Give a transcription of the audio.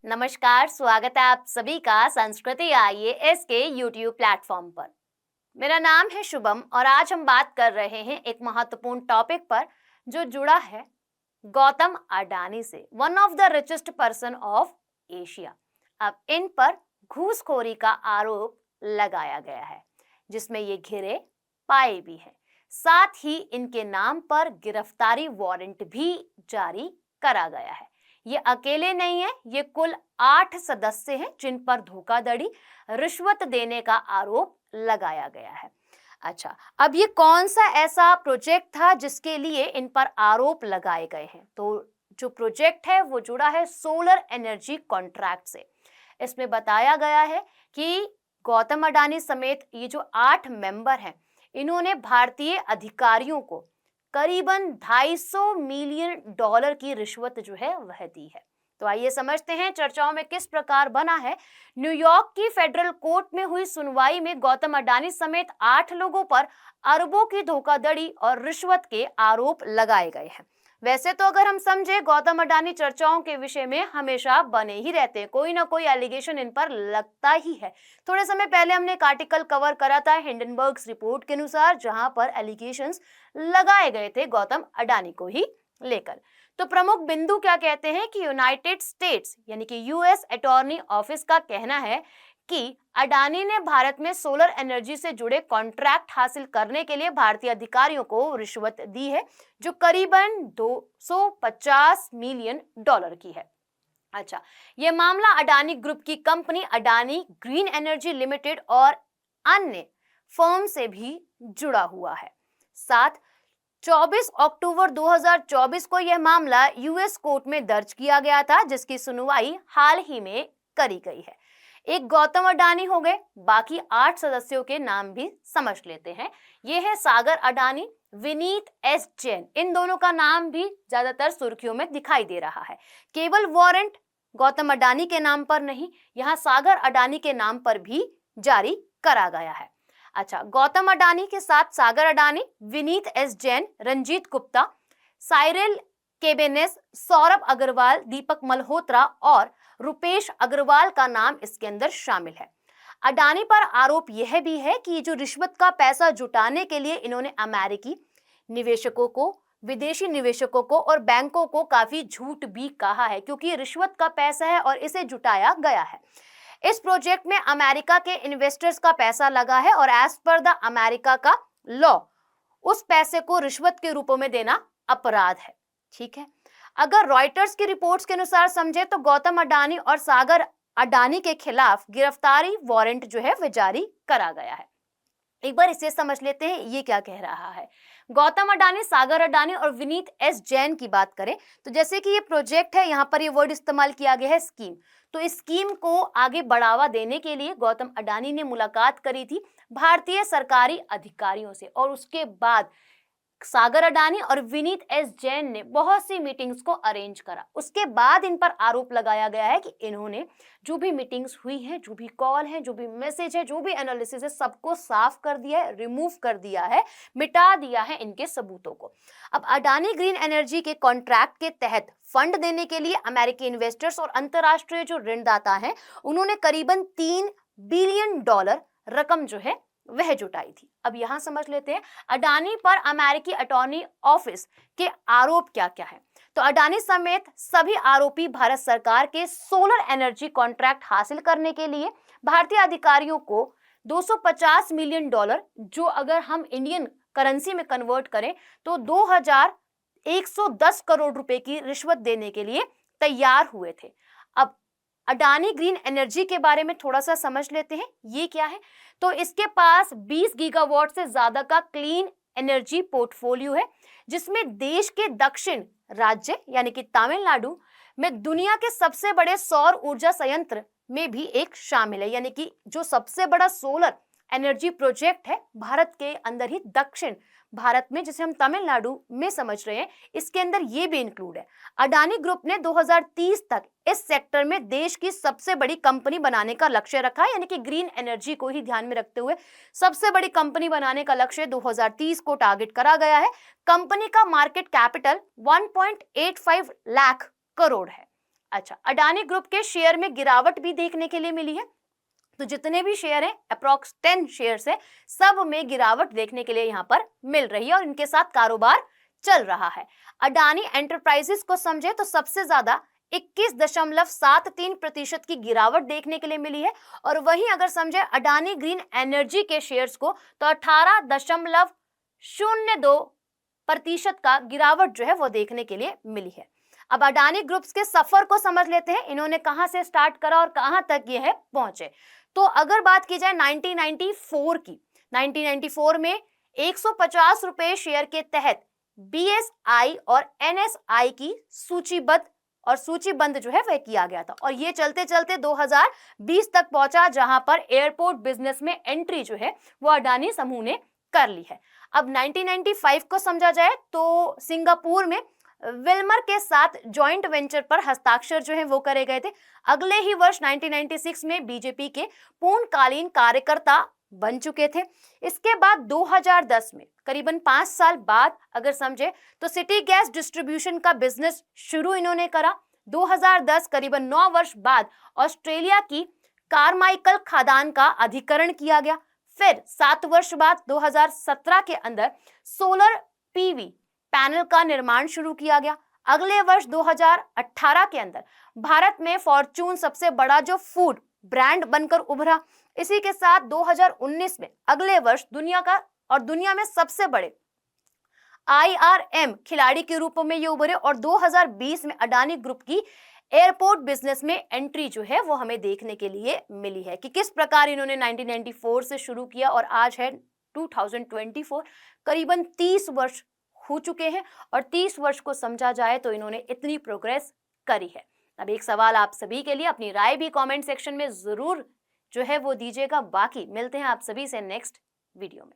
नमस्कार, स्वागत है आप सभी का संस्कृति आईएएस के यूट्यूब प्लेटफॉर्म पर। मेरा नाम है शुभम और आज हम बात कर रहे हैं एक महत्वपूर्ण टॉपिक पर जो जुड़ा है गौतम अडानी से, one of the richest person of Asia. अब इन पर घूसखोरी का आरोप लगाया गया है जिसमें ये घिरे पाए भी हैं। साथ ही इनके नाम पर गिरफ्तारी वारंट भी जारी करा गया है। ये अकेले नहीं है, ये कुल 8 सदस्य हैं जिन पर धोखाधड़ी, रिश्वत देने का आरोप लगाया गया है। अच्छा, अब ये कौन सा ऐसा प्रोजेक्ट था जिसके लिए इन पर आरोप लगाए गए हैं? तो जो प्रोजेक्ट है वो जुड़ा है सोलर एनर्जी कॉन्ट्रैक्ट से। इसमें बताया गया है कि गौतम अडानी समेत ये जो 8 मेंबर हैं, इन्होंने भारतीय अधिकारियों को करीबन $250 मिलियन की रिश्वत जो है वह दी है। तो आइए समझते हैं चर्चाओं में किस प्रकार बना है। न्यूयॉर्क की फेडरल कोर्ट में हुई सुनवाई में गौतम अडानी समेत 8 लोगों पर अरबों की धोखाधड़ी और रिश्वत के आरोप लगाए गए हैं। वैसे तो अगर हम समझे, गौतम अडानी चर्चाओं के विषय में हमेशा बने ही रहते हैं, कोई ना कोई एलिगेशन इन पर लगता ही है। थोड़े समय पहले हमने एक आर्टिकल कवर करा था हिंडनबर्ग्स रिपोर्ट के अनुसार, जहां पर एलिगेशंस लगाए गए थे गौतम अडानी को ही लेकर। तो प्रमुख बिंदु क्या कहते हैं कि यूनाइटेड स्टेट्स यानी कि यूएस अटॉर्नी ऑफिस का कहना है कि अडानी ने भारत में सोलर एनर्जी से जुड़े कॉन्ट्रैक्ट हासिल करने के लिए भारतीय अधिकारियों को रिश्वत दी है जो करीबन $250 मिलियन की है। अच्छा, यह मामला अडानी ग्रुप की company Adani green energy limited और अन्य फर्म से भी जुड़ा हुआ है। साथ 24 अक्टूबर 2024 को यह मामला यूएस कोर्ट में दर्ज किया गया था, जिसकी सुनवाई हाल ही में करी गई है। एक गौतम अडानी हो गए, बाकी 8 सदस्यों के नाम भी समझ लेते हैं। ये है सागर अडानी, विनीत एस जैन, इन दोनों का नाम भी ज्यादातर सुर्खियों में दिखाई दे रहा है। केवल वारंट गौतम अडानी के नाम पर नहीं, यहाँ सागर अडानी के नाम पर भी जारी करा गया है। अच्छा, गौतम अडानी के साथ सागर अडानी, विनीत एस जैन, रंजीत गुप्ता, साइरल केबेनेस, सौरभ अग्रवाल, दीपक मल्होत्रा और रुपेश अग्रवाल का नाम इसके अंदर शामिल है। अडानी पर आरोप यह भी है कि जो रिश्वत का पैसा जुटाने के लिए इन्होंने अमेरिकी निवेशकों को, विदेशी निवेशकों को और बैंकों को काफी झूठ भी कहा है, क्योंकि ये रिश्वत का पैसा है और इसे जुटाया गया है। इस प्रोजेक्ट में अमेरिका के इन्वेस्टर्स का पैसा लगा है और एज पर द अमेरिका का लॉ उस पैसे को रिश्वत के रूपों में देना अपराध है। ठीक है, अगर रॉयटर्स की रिपोर्ट्स के अनुसार समझे तो गौतम अडानी और सागर अडानी के खिलाफ गिरफ्तारी वारंट जो है वह जारी करा गया है। एक बार इसे समझ लेते हैं ये क्या कह रहा है। गौतम अडानी, सागर अडानी और विनीत एस जैन की बात करें तो जैसे कि ये प्रोजेक्ट है, यहाँ पर ये वर्ड इस्तेमाल किया गया है स्कीम। तो इस स्कीम को आगे बढ़ावा देने के लिए गौतम अडानी ने मुलाकात करी थी भारतीय सरकारी अधिकारियों से और उसके बाद सागर अडानी और विनीत एस जैन ने बहुत सी मीटिंग्स को अरेंज करा। उसके बाद इन पर आरोप लगाया गया है कि इन्होंने जो भी मीटिंग्स हुई हैं, जो भी कॉल है, जो भी मैसेज है, जो भी एनालिसिस है, सबको साफ कर दिया है, रिमूव कर दिया है, मिटा दिया है इनके सबूतों को। अब अडानी ग्रीन एनर्जी के कॉन्ट्रैक्ट के तहत फंड देने के लिए अमेरिकी इन्वेस्टर्स और अंतरराष्ट्रीय जो ऋणदाता हैं, उन्होंने करीबन $3 बिलियन रकम जो है वह जुटाई थी। अब यहां समझ लेते हैं अडानी पर अमेरिकी अटॉर्नी ऑफिस के आरोप क्या क्या है। तो अडानी समेत सभी आरोपी भारत सरकार के सोलर एनर्जी कॉन्ट्रैक्ट हासिल करने के लिए भारतीय अधिकारियों को $250 मिलियन, जो अगर हम इंडियन करेंसी में कन्वर्ट करें तो 2110 करोड़ रुपए की रिश्वत देने के लिए तैयार हुए थे। अब अडानी ग्रीन एनर्जी के बारे में थोड़ा सा समझ लेते हैं, ये क्या है। तो इसके पास 20 गीगावाट से ज्यादा का क्लीन एनर्जी पोर्टफोलियो है, जिसमें देश के दक्षिण राज्य यानी कि तमिलनाडु में दुनिया के सबसे बड़े सौर ऊर्जा संयंत्र में भी एक शामिल है। यानी कि जो सबसे बड़ा सोलर एनर्जी प्रोजेक्ट है भारत के अंदर ही, दक्षिण भारत में, जिसे हम तमिलनाडु में समझ रहे हैं, इसके अंदर ये भी इंक्लूड है। अडानी ग्रुप ने 2030 तक इस सेक्टर में देश की सबसे बड़ी कंपनी बनाने का लक्ष्य रखा है। यानी कि ग्रीन एनर्जी को ही ध्यान में रखते हुए सबसे बड़ी कंपनी बनाने का लक्ष्य 2030 को टारगेट करा गया है। कंपनी का मार्केट कैपिटल 1.85 लाख करोड़ है। अच्छा, अडानी ग्रुप के शेयर में गिरावट भी देखने के लिए मिली है। तो जितने भी शेयर हैं, अप्रॉक्स 10 शेयर्स है, सब में गिरावट देखने के लिए यहाँ पर मिल रही है और इनके साथ कारोबार चल रहा है। अडानी एंटरप्राइजेस को समझे तो सबसे ज्यादा 21.73% की गिरावट देखने के लिए मिली है और वहीं अगर समझे अडानी ग्रीन एनर्जी के शेयर्स को तो 18.02% का गिरावट जो है वो देखने के लिए मिली है। अब अडानी ग्रुप्स के सफर को समझ लेते हैं, इन्होंने कहां से स्टार्ट करा और कहां तक ये है पहुंचे। तो अगर बात की जाए 1994 की, 1994 में 150 रुपए शेयर के तहत बीएसआई और एनएसआई की सूचीबद्ध जो है वह किया गया था और ये चलते चलते 2020 तक पहुंचा, जहां पर एयरपोर्ट बिजनेस में एंट्री जो है वो अडानी समूह ने कर ली है। अब 1995 को समझा जाए तो सिंगापुर में विल्मर के साथ जॉइंट वेंचर पर हस्ताक्षर जो है वो करे गए थे। अगले ही वर्ष 1996 में बीजेपी के पूर्णकालीन कार्यकर्ता बन चुके थे। इसके बाद 2010 में करीबन 5 साल बाद अगर समझे तो सिटी गैस डिस्ट्रीब्यूशन का बिजनेस शुरू इन्होंने करा। 2010 करीबन 9 वर्ष बाद ऑस्ट्रेलिया की कारमाइकल खदान का अधिग्रहण किया गया। फिर 7 वर्ष बाद 2017 के अंदर सोलर पीवी पैनल का निर्माण शुरू किया गया। अगले वर्ष 2018 के अंदर भारत में फॉर्च्यून सबसे बड़ा जो फूड ब्रांड बनकर उभरा। इसी के साथ 2019 में अगले वर्ष दुनिया में सबसे बड़े IRM खिलाड़ी के रूप में ये उभरे और 2020 में अडानी ग्रुप की एयरपोर्ट बिजनेस में एंट्री जो है वो हमें देखने के लिए मिली है कि किस प्रकार इन्होंने 1994 से शुरू किया और आज है 2024, करीबन 30 वर्ष हो चुके हैं और 30 वर्ष को समझा जाए तो इन्होंने इतनी प्रोग्रेस करी है। अब एक सवाल आप सभी के लिए, अपनी राय भी कमेंट सेक्शन में जरूर जो है वो दीजिएगा। बाकी मिलते हैं आप सभी से नेक्स्ट वीडियो में।